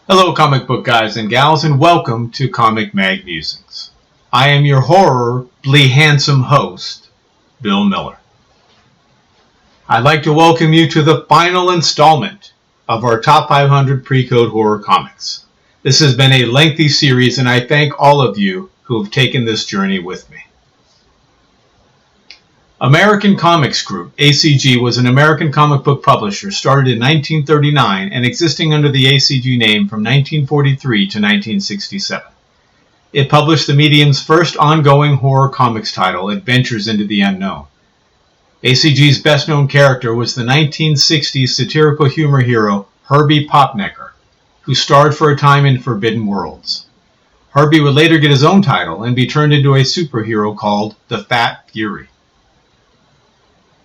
Hello comic book guys and gals, and welcome to Comic Mag Musings. I am your horribly handsome host, Bill Miller. I'd like to welcome you to the final installment of our Top 500 Pre-Code Horror Comics. This has been a lengthy series, and I thank all of you who have taken this journey with me. American Comics Group, ACG, was an American comic book publisher started in 1939 and existing under the ACG name from 1943 to 1967. It published the medium's first ongoing horror comics title, Adventures into the Unknown. ACG's best-known character was the 1960s satirical humor hero Herbie Popnecker, who starred for a time in Forbidden Worlds. Herbie would later get his own title and be turned into a superhero called the Fat Fury.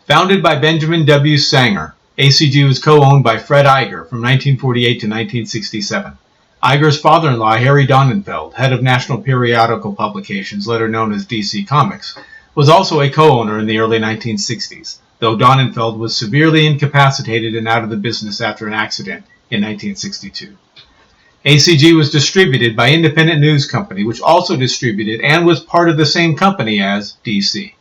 Founded by Benjamin W. Sanger, ACG was co-owned by Fred Iger from 1948 to 1967. Iger's father-in-law, Harry Donenfeld, head of National Periodical Publications, later known as DC Comics, was also a co-owner in the early 1960s, though Donenfeld was severely incapacitated and out of the business after an accident in 1962. ACG was distributed by Independent News Company, which also distributed and was part of the same company as DC.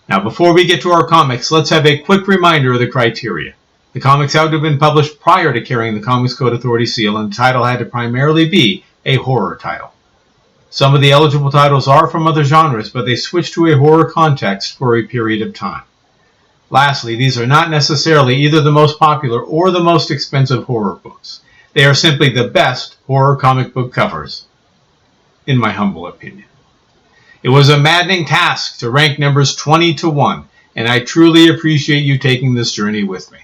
Now, before we get to our comics, let's have a quick reminder of the criteria. The comics had to have been published prior to carrying the Comics Code Authority seal, and the title had to primarily be a horror title. Some of the eligible titles are from other genres, but they switch to a horror context for a period of time. Lastly, these are not necessarily either the most popular or the most expensive horror books. They are simply the best horror comic book covers, in my humble opinion. It was a maddening task to rank numbers 20 to 1, and I truly appreciate you taking this journey with me.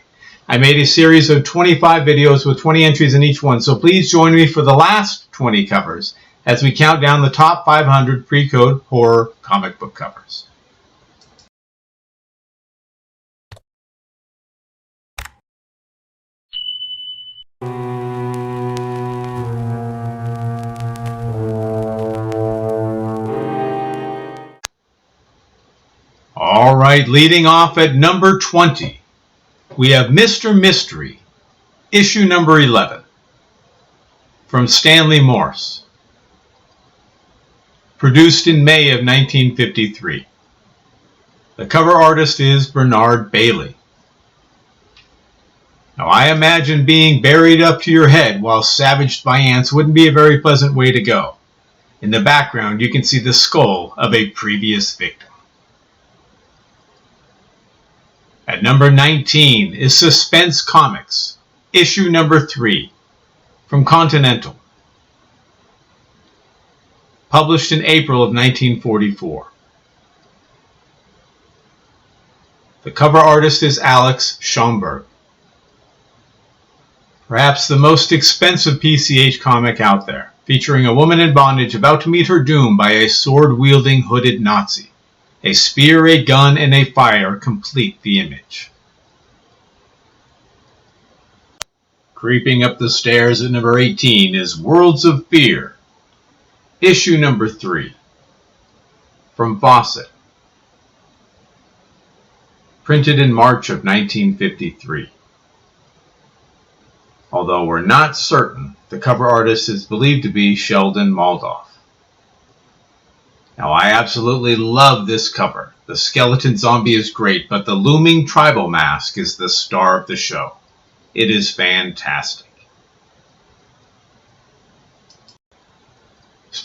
I made a series of 25 videos with 20 entries in each one, so please join me for the last 20 covers as we count down the top 500 pre-code horror comic book covers. Alright, leading off at number 20, we have Mr. Mystery, issue number 11, from Stanley Morse, produced in May of 1953. The cover artist is Bernard Bailey. Now, I imagine being buried up to your head while savaged by ants wouldn't be a very pleasant way to go. In the background, you can see the skull of a previous victim. At number 19 is Suspense Comics, issue number 3, from Continental, published in April of 1944. The cover artist is Alex Schomburg. Perhaps the most expensive PCH comic out there, featuring a woman in bondage about to meet her doom by a sword-wielding hooded Nazi. A spear, a gun, and a fire complete the image. Creeping up the stairs at number 18 is Worlds of Fear, issue number 3, from Fawcett, printed in March of 1953. Although we're not certain, the cover artist is believed to be Sheldon Moldoff. Now, I absolutely love this cover. The skeleton zombie is great, but the looming tribal mask is the star of the show. It is fantastic.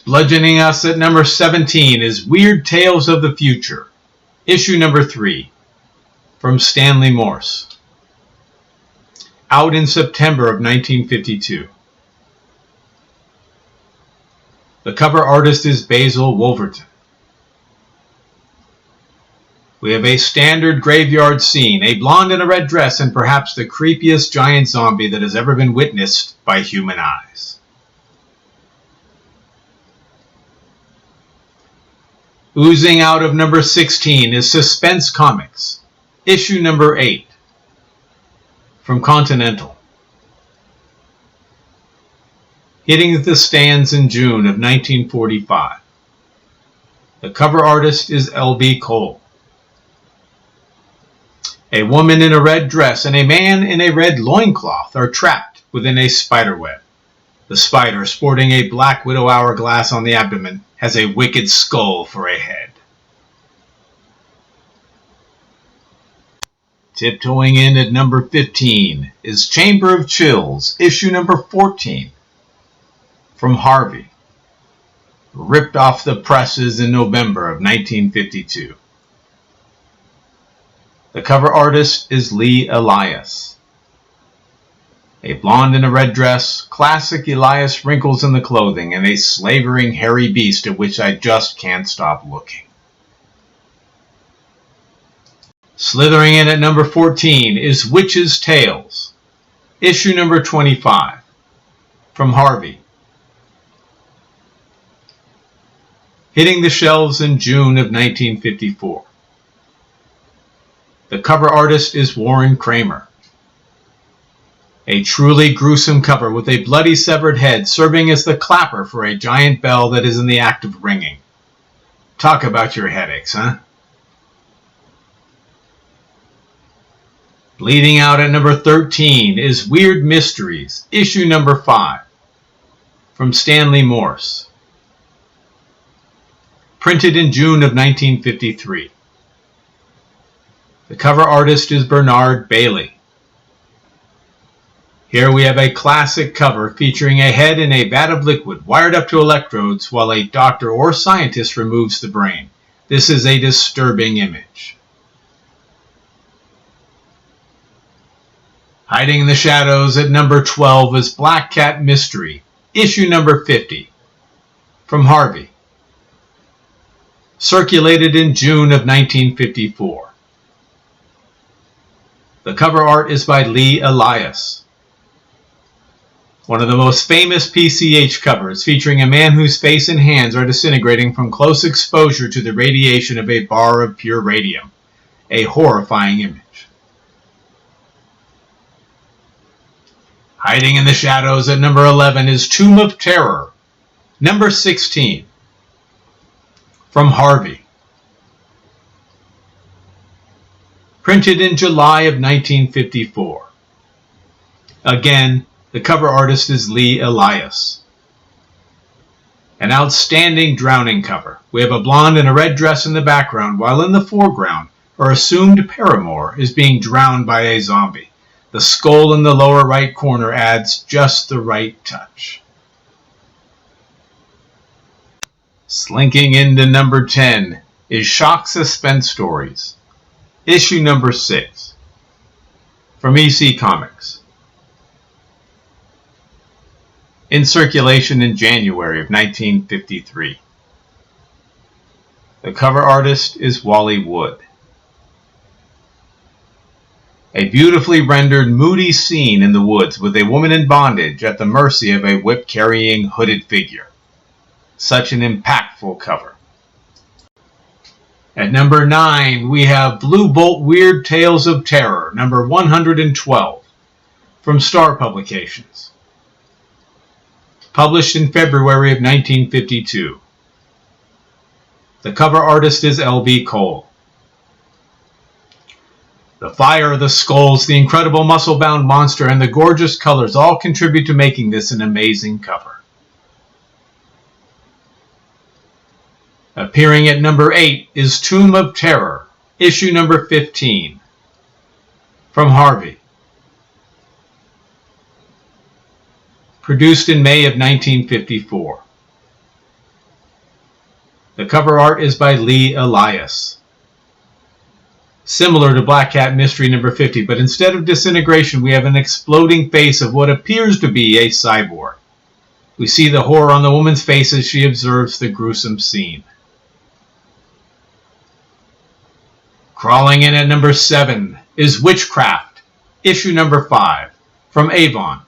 Bludgeoning us at number 17 is Weird Tales of the Future, issue number 3, from Stanley Morse, out in September of 1952. The cover artist is Basil Wolverton. We have a standard graveyard scene, a blonde in a red dress, and perhaps the creepiest giant zombie that has ever been witnessed by human eyes. Oozing out of number 16 is Suspense Comics, issue number 8, from Continental, hitting the stands in June of 1945. The cover artist is L.B. Cole. A woman in a red dress and a man in a red loincloth are trapped within a spider web. The spider, sporting a black widow hourglass on the abdomen, has a wicked skull for a head. Tiptoeing in at number 15 is Chamber of Chills, issue number 14, from Harvey, ripped off the presses in November of 1952. The cover artist is Lee Elias. A blonde in a red dress, classic Elias wrinkles in the clothing, and a slavering hairy beast at which I just can't stop looking. Slithering in at number 14 is Witches' Tales, issue number 25, from Harvey. Hitting the shelves in June of 1954. The cover artist is Warren Kramer. A truly gruesome cover with a bloody severed head serving as the clapper for a giant bell that is in the act of ringing. Talk about your headaches, huh? Bleeding out at number 13 is Weird Mysteries, issue number 5, from Stanley Morse. Printed in June of 1953. The cover artist is Bernard Bailey. Here we have a classic cover featuring a head in a vat of liquid wired up to electrodes while a doctor or scientist removes the brain. This is a disturbing image. Hiding in the shadows at number 12 is Black Cat Mystery, issue number 50, from Harvey. Circulated in June of 1954. The cover art is by Lee Elias. One of the most famous PCH covers, featuring a man whose face and hands are disintegrating from close exposure to the radiation of a bar of pure radium. A horrifying image. Hiding in the shadows at number 11 is Tomb of Terror, number 16, from Harvey. Printed in July of 1954. Again, the cover artist is Lee Elias. An outstanding drowning cover. We have a blonde in a red dress in the background, while in the foreground, her assumed paramour is being drowned by a zombie. The skull in the lower right corner adds just the right touch. Slinking into number 10 is Shock Suspense Stories, issue number 6, from EC Comics. In circulation in January of 1953. The cover artist is Wally Wood. A beautifully rendered, moody scene in the woods with a woman in bondage at the mercy of a whip-carrying, hooded figure. Such an impactful cover. At number 9, we have Blue Bolt Weird Tales of Terror, number 112, from Star Publications. Published in February of 1952. The cover artist is L.B. Cole. The fire, the skulls, the incredible muscle-bound monster, and the gorgeous colors all contribute to making this an amazing cover. Appearing at number 8 is Tomb of Terror, issue number 15, from Harvey. Produced in May of 1954. The cover art is by Lee Elias. Similar to Black Cat Mystery number 50, but instead of disintegration, we have an exploding face of what appears to be a cyborg. We see the horror on the woman's face as she observes the gruesome scene. Crawling in at number 7 is Witchcraft, issue number 5, from Avon.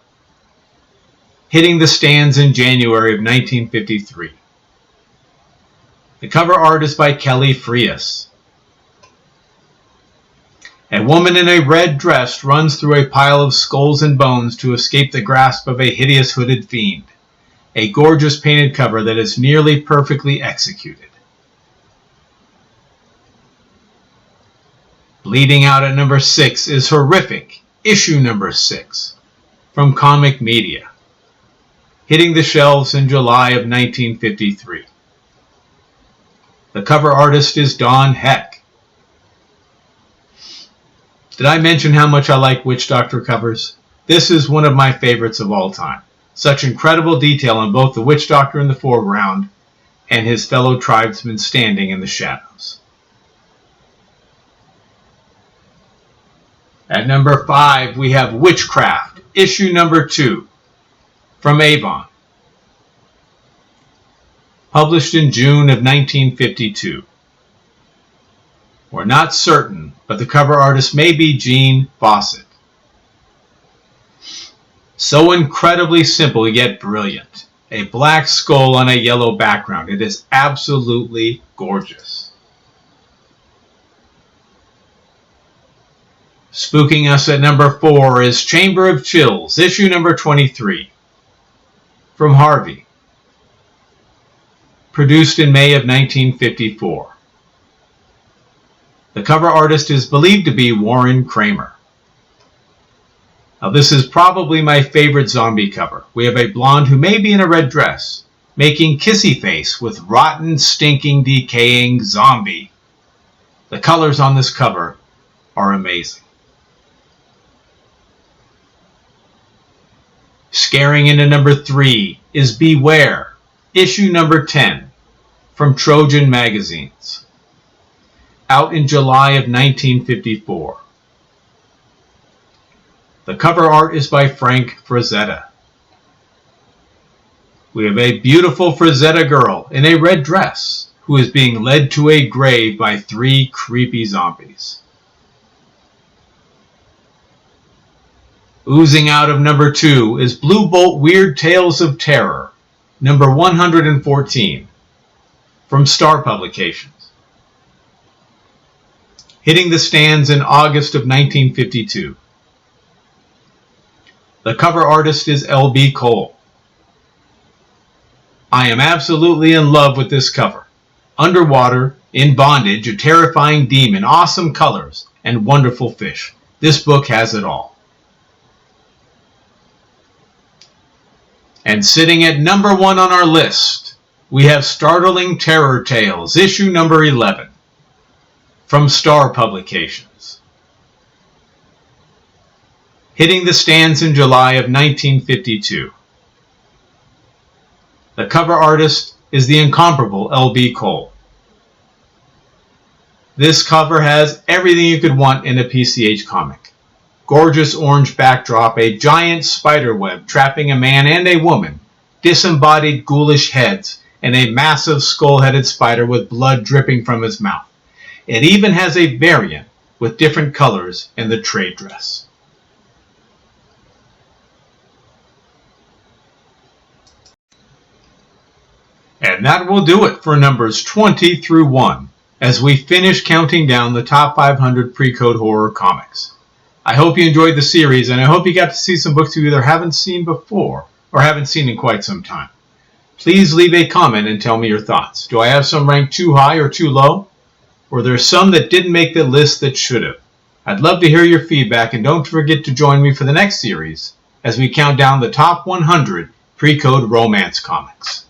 Hitting the stands in January of 1953. The cover art is by Kelly Frias. A woman in a red dress runs through a pile of skulls and bones to escape the grasp of a hideous hooded fiend. A gorgeous painted cover that is nearly perfectly executed. Bleeding out at number 6 is Horrific, issue number 6, from Comic Media, hitting the shelves in July of 1953. The cover artist is Don Heck. Did I mention how much I like Witch Doctor covers? This is one of my favorites of all time. Such incredible detail on both the Witch Doctor in the foreground and his fellow tribesmen standing in the shadows. At number 5, we have Witchcraft, issue number 2, from Avon. Published in June of 1952. We're not certain, but the cover artist may be Jean Fawcett. So incredibly simple yet brilliant. A black skull on a yellow background. It is absolutely gorgeous. Spooking us at number 4 is Chamber of Chills, issue number 23, from Harvey. Produced in May of 1954. The cover artist is believed to be Warren Kramer. Now this is probably my favorite zombie cover. We have a blonde who may be in a red dress, making kissy face with rotten, stinking, decaying zombie. The colors on this cover are amazing. Scaring into number 3 is Beware, issue number 10, from Trojan Magazines. Out in July of 1954. The cover art is by Frank Frazetta. We have a beautiful Frazetta girl in a red dress who is being led to a grave by 3 creepy zombies. Oozing out of number 2 is Blue Bolt Weird Tales of Terror, number 114, from Star Publications. Hitting the stands in August of 1952. The cover artist is L.B. Cole. I am absolutely in love with this cover. Underwater, in bondage, a terrifying demon, awesome colors, and wonderful fish. This book has it all. And sitting at number 1 on our list, we have Startling Terror Tales, issue number 11, from Star Publications. Hitting the stands in July of 1952. The cover artist is the incomparable L.B. Cole. This cover has everything you could want in a PCH comic. Gorgeous orange backdrop, a giant spider web trapping a man and a woman, disembodied ghoulish heads, and a massive skull-headed spider with blood dripping from his mouth. It even has a variant with different colors in the trade dress. And that will do it for numbers 20 through 1 as we finish counting down the top 500 pre-code horror comics. I hope you enjoyed the series, and I hope you got to see some books you either haven't seen before or haven't seen in quite some time. Please leave a comment and tell me your thoughts. Do I have some ranked too high or too low? Or there are some that didn't make the list that should have? I'd love to hear your feedback, and don't forget to join me for the next series as we count down the top 100 pre-code romance comics.